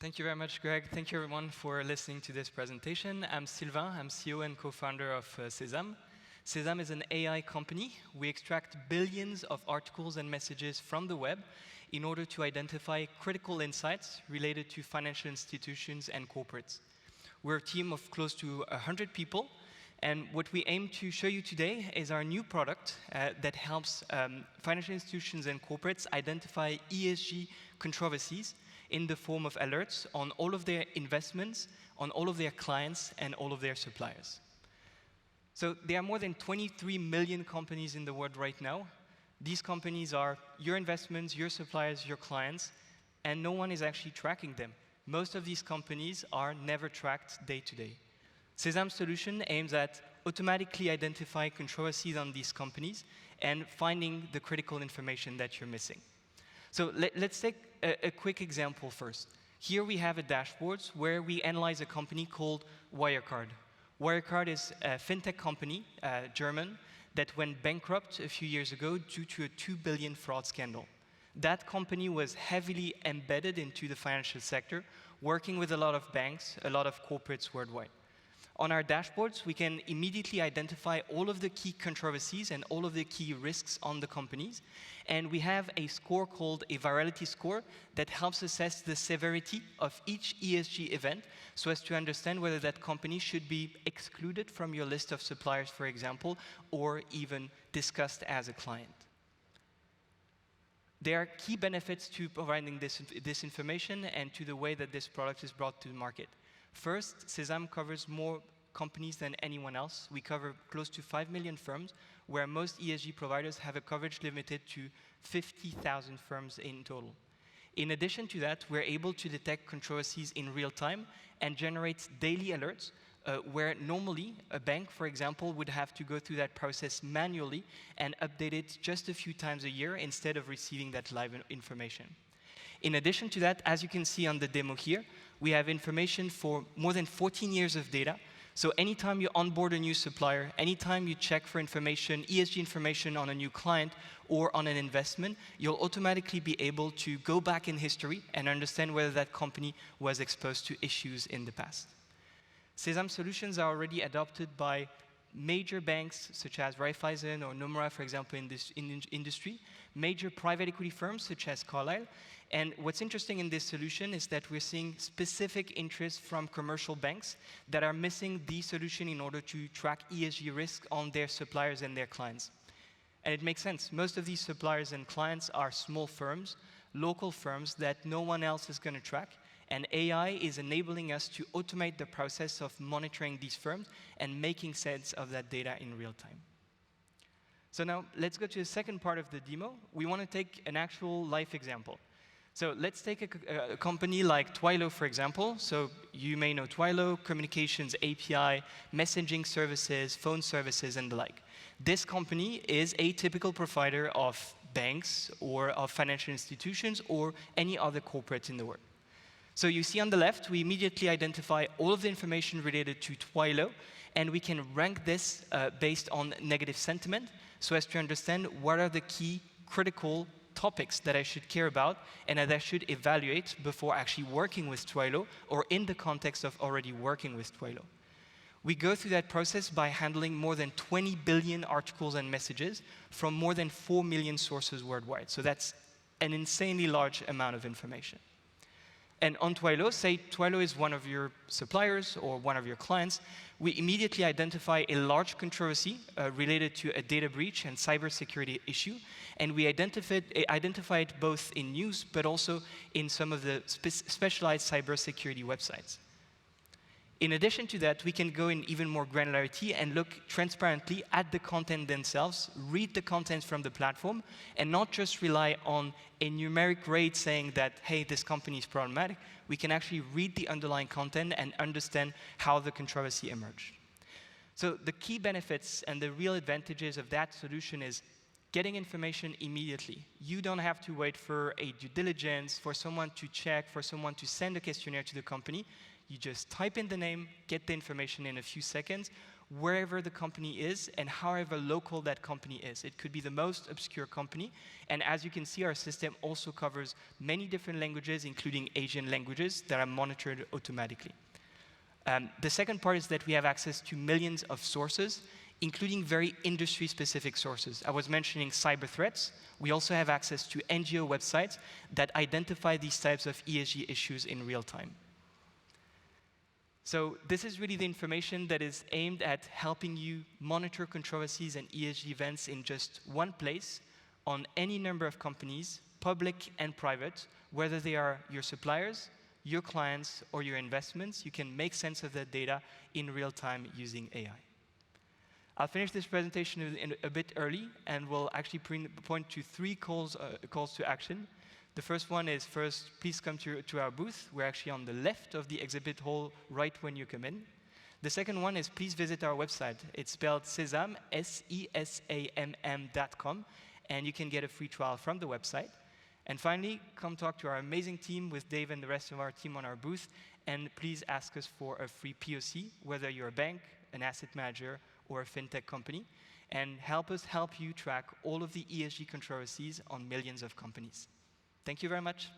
Thank you very much, Greg. Thank you, everyone, for listening to this presentation. I'm Sylvain. I'm CEO and co-founder of SESAMm. SESAMm is an AI company. We extract billions of articles and messages from the web in order to identify critical insights related to financial institutions and corporates. We're a team of close to 100 people. And what we aim to show you today is our new product that helps financial institutions and corporates identify ESG controversies in the form of alerts on all of their investments, on all of their clients, and all of their suppliers. So there are more than 23 million companies in the world right now. These companies are your investments, your suppliers, your clients, and no one is actually tracking them. Most of these companies are never tracked day to day. SESAMM's solution aims at automatically identifying controversies on these companies and finding the critical information that you're missing. So let's take a quick example first. Here we have a dashboard where we analyze a company called Wirecard. Wirecard is a fintech company, German, that went bankrupt a few years ago due to a 2 billion fraud scandal. That company was heavily embedded into the financial sector, working with a lot of banks, a lot of corporates worldwide. On our dashboards, we can immediately identify all of the key controversies and all of the key risks on the companies. And we have a score called a virality score that helps assess the severity of each ESG event so as to understand whether that company should be excluded from your list of suppliers, for example, or even discussed as a client. There are key benefits to providing this information and to the way that this product is brought to the market. First, SESAMM covers more companies than anyone else. We cover close to 5 million firms, where most ESG providers have a coverage limited to 50,000 firms in total. In addition to that, we're able to detect controversies in real time and generate daily alerts, where normally a bank, for example, would have to go through that process manually and update it just a few times a year instead of receiving that live information. In addition to that, as you can see on the demo here, we have information for more than 14 years of data. So anytime you onboard a new supplier, anytime you check for information, ESG information on a new client or on an investment, you'll automatically be able to go back in history and understand whether that company was exposed to issues in the past. SESAMM solutions are already adopted by major banks such as Raiffeisen or Nomura, for example, in this industry, major private equity firms such as Carlyle. And what's interesting in this solution is that we're seeing specific interest from commercial banks that are missing the solution in order to track ESG risk on their suppliers and their clients. And it makes sense. Most of these suppliers and clients are small firms, local firms that no one else is going to track. And AI is enabling us to automate the process of monitoring these firms and making sense of that data in real time. So now let's go to the second part of the demo. We want to take an actual life example. So let's take a company like Twilio, for example. So you may know Twilio, communications API, messaging services, phone services, and the like. This company is a typical provider of banks or of financial institutions or any other corporate in the world. So you see on the left, we immediately identify all of the information related to Twilio, and we can rank this based on negative sentiment so as to understand what are the key critical topics that I should care about and that I should evaluate before actually working with Twilio or in the context of already working with Twilio. We go through that process by handling more than 20 billion articles and messages from more than 4 million sources worldwide. So that's an insanely large amount of information. And on Twilio, say Twilio is one of your suppliers or one of your clients, we immediately identify a large controversy related to a data breach and cybersecurity issue. And we identify it both in news, but also in some of the specialized cybersecurity websites. In addition to that, we can go in even more granularity and look transparently at the content themselves, read the content from the platform, and not just rely on a numeric rate saying that, hey, this company is problematic. We can actually read the underlying content and understand how the controversy emerged. So the key benefits and the real advantages of that solution is getting information immediately. You don't have to wait for a due diligence, for someone to check, for someone to send a questionnaire to the company. You just type in the name, get the information in a few seconds, wherever the company is and however local that company is. It could be the most obscure company. And as you can see, our system also covers many different languages, including Asian languages, that are monitored automatically. The second part is that we have access to millions of sources, including very industry-specific sources. I was mentioning cyber threats. We also have access to NGO websites that identify these types of ESG issues in real time. So this is really the information that is aimed at helping you monitor controversies and ESG events in just one place on any number of companies, public and private, whether they are your suppliers, your clients, or your investments. You can make sense of that data in real time using AI. I'll finish this presentation a bit early, and we'll actually point to 3 calls to action. The first one is, first, please come to our booth. We're actually on the left of the exhibit hall right when you come in. The second one is, please visit our website. It's spelled SESAMM, SESAMM.com, and you can get a free trial from the website. And finally, come talk to our amazing team with Dave and the rest of our team on our booth, and please ask us for a free POC, whether you're a bank, an asset manager, or a fintech company, and help us help you track all of the ESG controversies on millions of companies. Thank you very much.